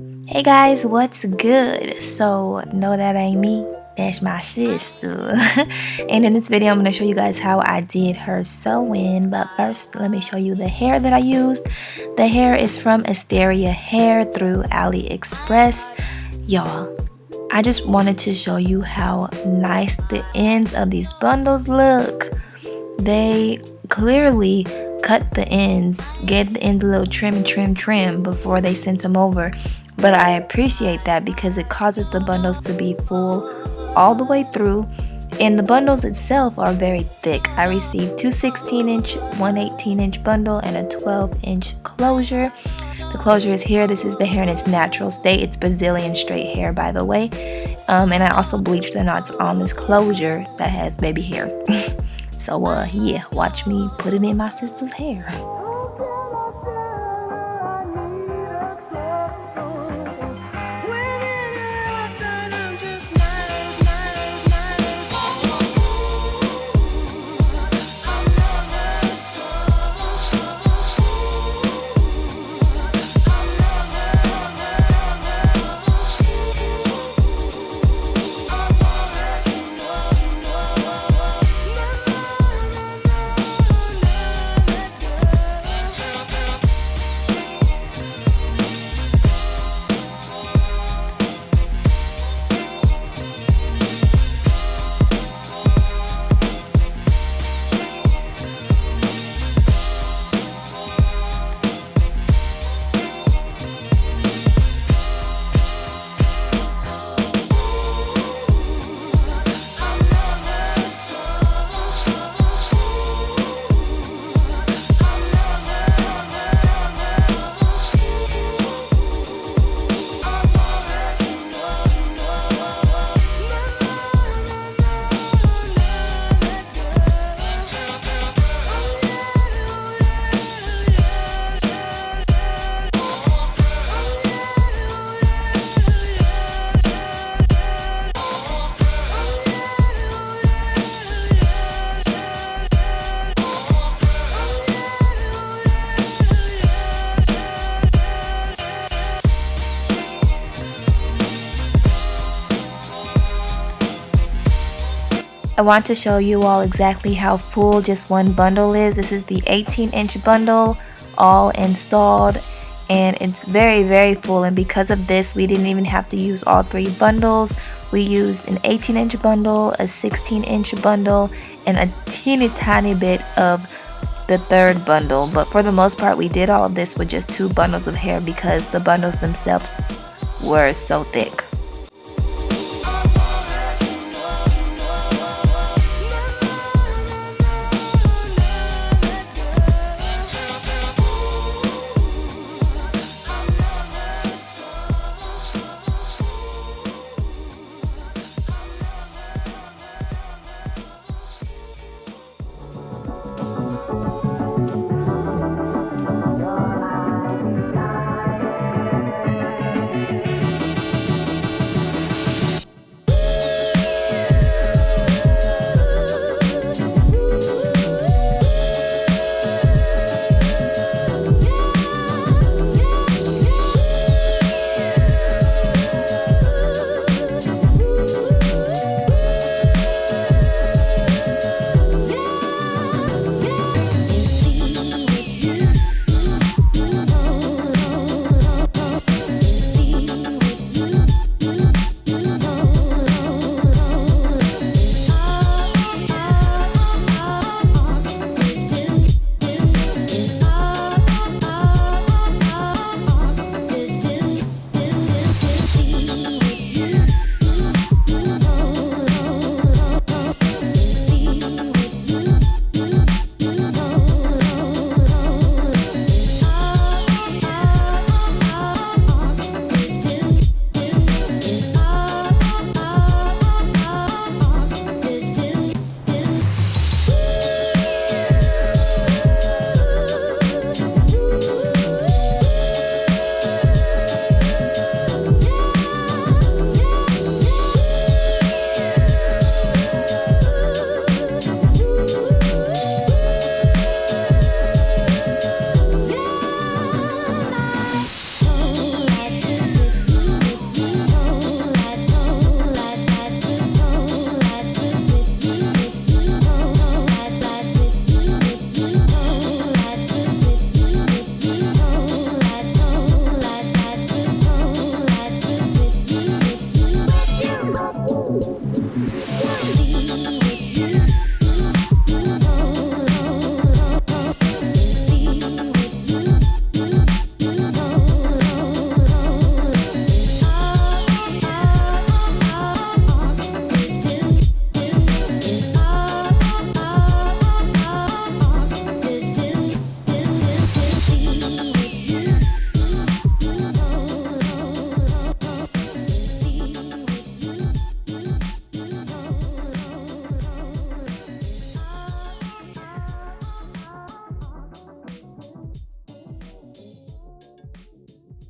Hey guys, what's good? So, no, that ain't me. That's my sister. And in this video, I'm going to show you guys how I did her sew-in. But first, let me show you the hair that I used. The hair is from Asteria hair through Aliexpress. Y'all, I just wanted to show you how nice the ends of these bundles look. They clearly cut the ends, gave the ends a little trim before they sent them over. But I appreciate that because it causes the bundles to be full all the way through. And the bundles itself are very thick. I received two 16-inch, one 18-inch bundle, and a 12-inch closure. The closure is here. This is the hair in its natural state. It's Brazilian straight hair, by the way. And I also bleached the knots on this closure that has baby hairs. So, yeah, watch me put it in my sister's hair. I want to show you all exactly how full just one bundle is. This is the 18-inch bundle, all installed, and it's very full. And because of this, we didn't even have to use all three bundles. We used an 18-inch bundle, a 16-inch bundle, and a teeny tiny bit of the third bundle. But for the most part, we did all of this with just two bundles of hair because the bundles themselves were so thick.